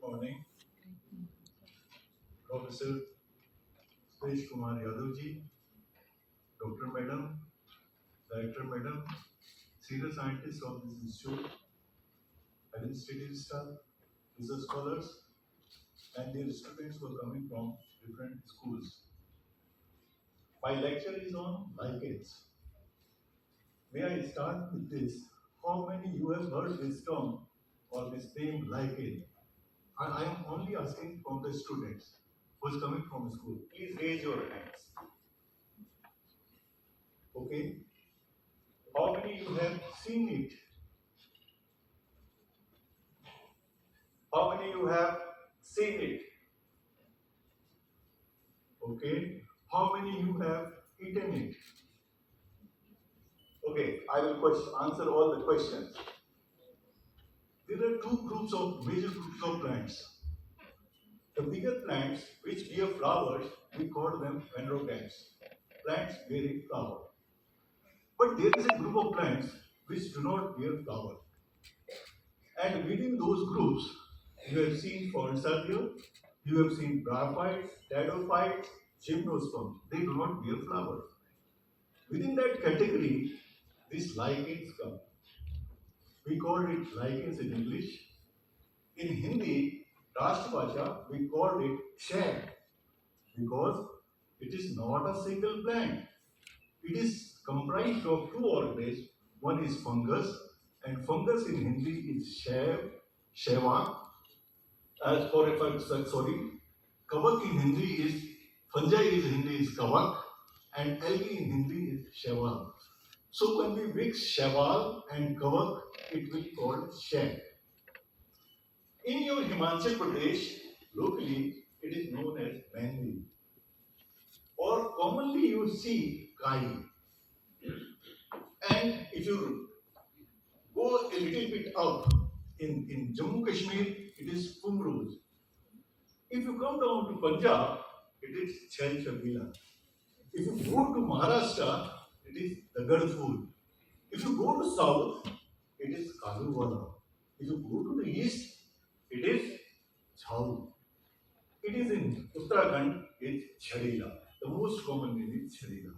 morning, Professor Suresh Kumar Yadav ji, Dr. Madam, Director Madam, senior scientists of this institute, administrative staff, research scholars, and their students who are coming from different schools. My lecture is on lichens. May I start with this? How many you have heard this term or this name lichen? I am only asking from the students who is coming from school. Please raise your hands. Okay. How many you have seen it? How many you have seen it? Okay. How many you have eaten it? Okay, I will answer all the questions. There are major groups of plants. The bigger plants which bear flowers, we call them androgens, plants bearing flower. But there is a group of plants which do not bear flower. And within those groups, you have seen ferns earlier, you have seen bryophytes, pteridophytes, gymnosperms. They do not bear flowers. Within that category, these lichens come. We call it lichens in English. In Hindi, Rashtrabhasha, we call it shag because it is not a single plant. It is comprised of two organisms. One is fungus, and fungus in Hindi is sheva. Kavak in Hindi is fungi is Hindi is kavak, and algae in Hindi is sheval. So when we mix sheval and kavak, it will be called shag. In your Himachal Pradesh, locally it is known as mehndi, or commonly you see kai. And if you go a little bit up in Jammu Kashmir, it is pumrose. If you come down to Punjab, it is chal shabila. If you go to Maharashtra, it is dagadful. If you go to south, it is kaluwala. If you go to the east, it is jhau. It is in Uttarakhand, it's chadila. The most common name is chadila.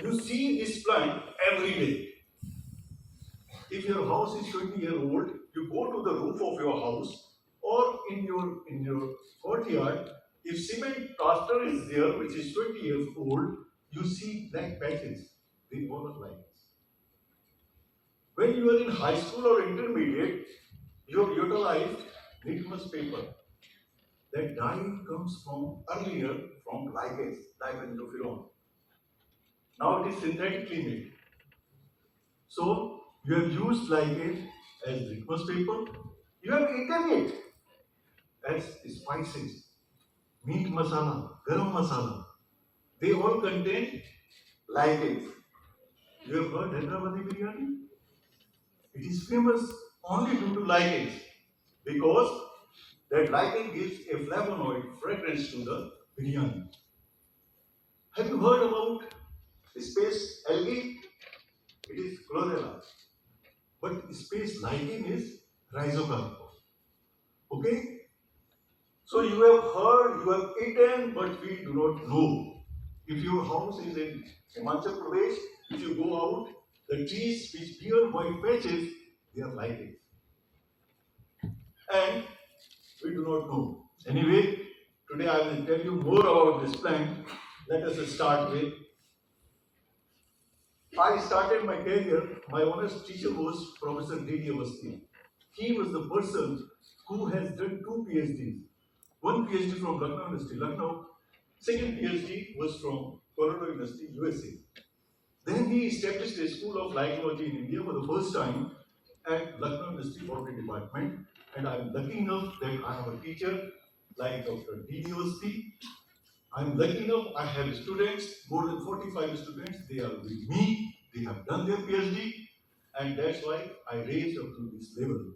You see this plant every day. If your house is 20-year old, you go to the roof of your house or in your courtyard. If cement plaster is there, which is 20 years old, you see black patches. They all are like this. When you are in high school or intermediate, you have utilized litmus paper. That dye comes from earlier from lichens, dibenzopyrone. Now it is synthetically made. So you have used lichen as litmus paper. You have eaten it as spices, meat masala, garam masala. They all contain lichens. You have heard Hyderabadi biryani? It is famous only due to lichens because that lichen gives a flavonoid fragrance to the biryani. Have you heard about space algae? It is chlorella. But space lichen is rhizocarp. Okay? So you have heard, you have eaten, but we do not know. If your house is in Himachal Pradesh, if you go out, the trees which bear white patches, they are lichens. And we do not know. Anyway, today I will tell you more about this plant. Let us start with. I started my career, my honest teacher was Professor D.D. Awasthi. He was the person who has done two PhDs. One PhD from Lucknow University, Lucknow. Second PhD was from Colorado University, USA. Then he established a school of lichenology in India for the first time at Lucknow University Botany Department. And I'm lucky enough that I have a teacher like Dr. D.D. Awasthi. I'm lucky enough I have students, more than 45 students. They are with me. They have done their PhD. And that's why I raised up to this level.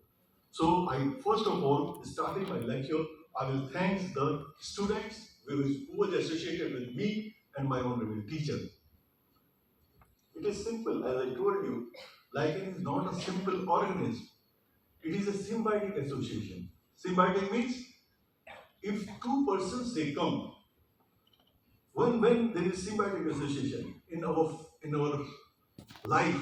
So I first of all, starting my lecture, I will thank the students who was associated with me and my honorable teacher. It is simple, as I told you, lichen is not a simple organism. It is a symbiotic association. Symbiotic means if two persons they come, when there is symbiotic association in our life,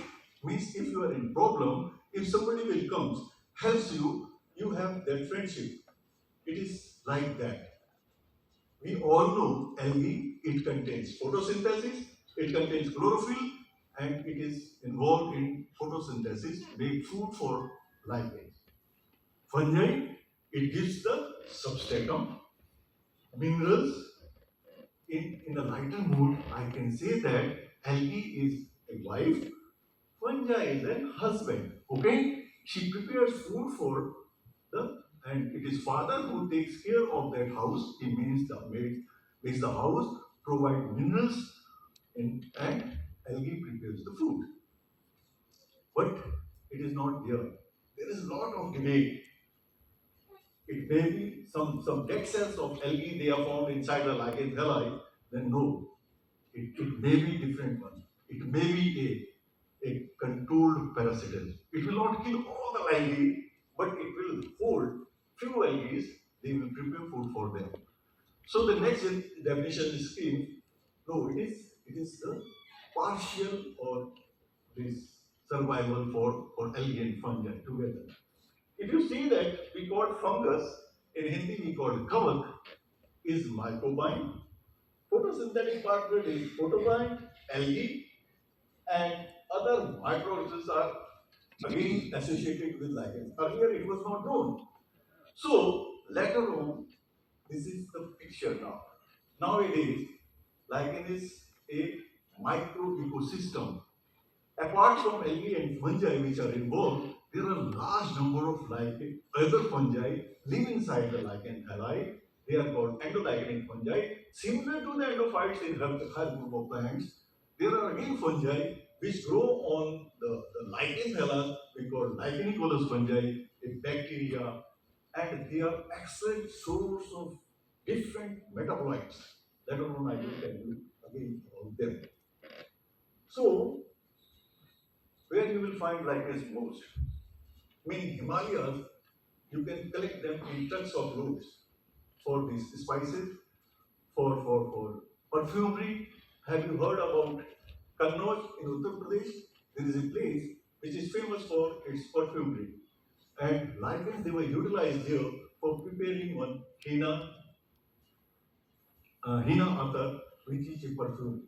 means if you are in problem, if somebody will comes, helps you, you have that friendship. It is like that. We all know algae, it contains photosynthesis, it contains chlorophyll, and it is involved in photosynthesis, make food for life. Fungi, it gives the substratum, minerals. In a lighter mood, I can say that algae is a wife, fungi is a husband. Okay? She prepares food for and it is father who takes care of that house. He makes the house, provide minerals, and algae prepares the food. But it is not there. There is a lot of debate. It may be some dead cells of algae they are found inside the lichen thalli. Then no, it may be different one. It may be a controlled parasitism. It will not kill all the algae, but it will hold few algae. They will prepare food for them. So the next definition is scheme. No, it is the partial or this survival for algae and fungi together. If you see that we call fungus, in Hindi we call kavak, is microbiome. Photosynthetic partner is photobiont, algae, and other microorganisms are again associated with lichens. Earlier it was not known. So later on, this is the picture now. Nowadays, lichen is a micro ecosystem. Apart from algae and fungi which are involved, there are large number of lichen, other fungi live inside the lichen thalli. They are called endolichenic fungi. Similar to the endophytes in higher group of plants, there are again fungi which grow on the lichen thalli. We call lichenicolous fungi, a bacteria, and they are excellent source of different metabolites. Later on, I will tell you again about them. So, where you will find lichens most? In Himalayas, you can collect them in trucks of loads for these spices, for perfumery. Have you heard about Kannauj in Uttar Pradesh? There is a place which is famous for its perfumery. And lichens they were utilized there for preparing one henna attar, which is a perfume.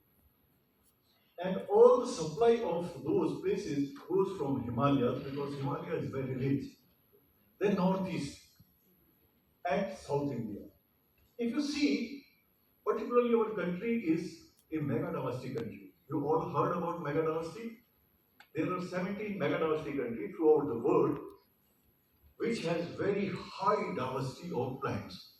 And all the supply of those places goes from Himalayas because Himalaya is very rich. Then Northeast and South India. If you see, particularly our country is a mega-diversity country. You all heard about mega-diversity? There are 17 mega-diversity countries throughout the world which has very high diversity of plants.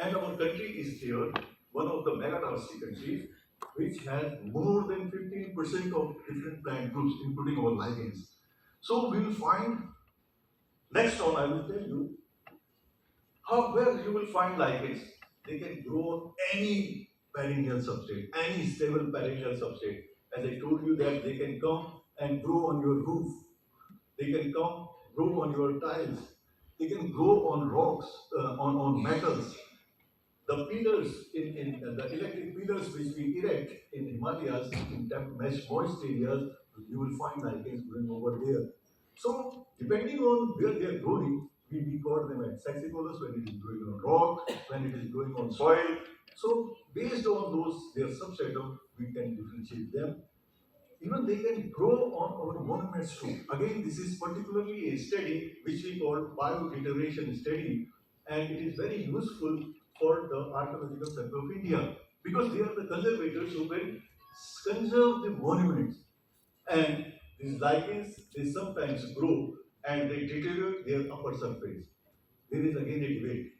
And our country is here, one of the mega-diversity countries, which has more than 15% of different plant groups, including our lichens. So we will find, next on I will tell you, where you will find lichens. They can grow on any perennial substrate, any stable perennial substrate. As I told you that they can come and grow on your roof. They can come, grow on your tiles. They can grow on rocks, on metals. The pillars in the electric pillars which we erect in Himalayas, in moist areas, you will find lichens growing over there. So, depending on where they are growing, we call them as saxicolous when it is growing on rock, when it is growing on soil. So, based on those, their substratum, we can differentiate them. Even they can grow on our monuments too. Again, this is particularly a study which we call biodeterioration study, and it is very useful for the Archaeological Survey of India because they are the conservators who will conserve the monuments. And these lichens, they sometimes grow and they deteriorate their upper surface. There is again a debate.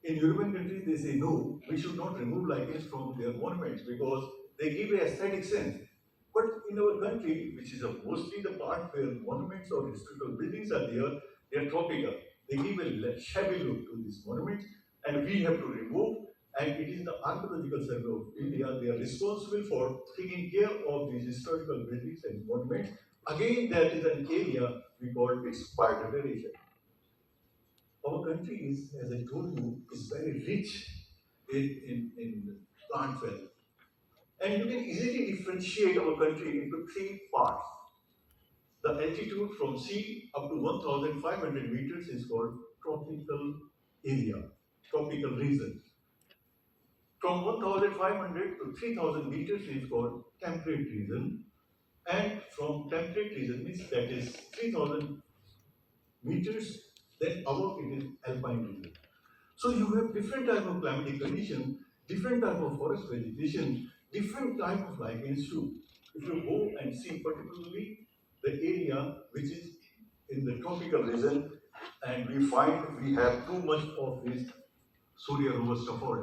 In European countries, they say no, we should not remove lichens from their monuments because they give a aesthetic sense. But in our country, which is mostly the part where monuments or historical buildings are there, they are tropical. They give a shabby look to these monuments, and we have to remove. And it is the Archaeological Survey of India, they are responsible for taking care of these historical buildings and monuments. Again, that is an area we call its biodiversity. Our country is, as I told you, is very rich in plant wealth. And you can easily differentiate our country into three parts. The altitude from sea up to 1,500 meters is called tropical area, tropical region. From 1,500 to 3,000 meters is called temperate region. And from temperate region means that is 3,000 meters, then above it is alpine region. So you have different type of climatic condition, different type of forest vegetation, different type of lichens too. If you go and see particularly the area which is in the tropical region, and we find we have too much of this Surya robusta forest.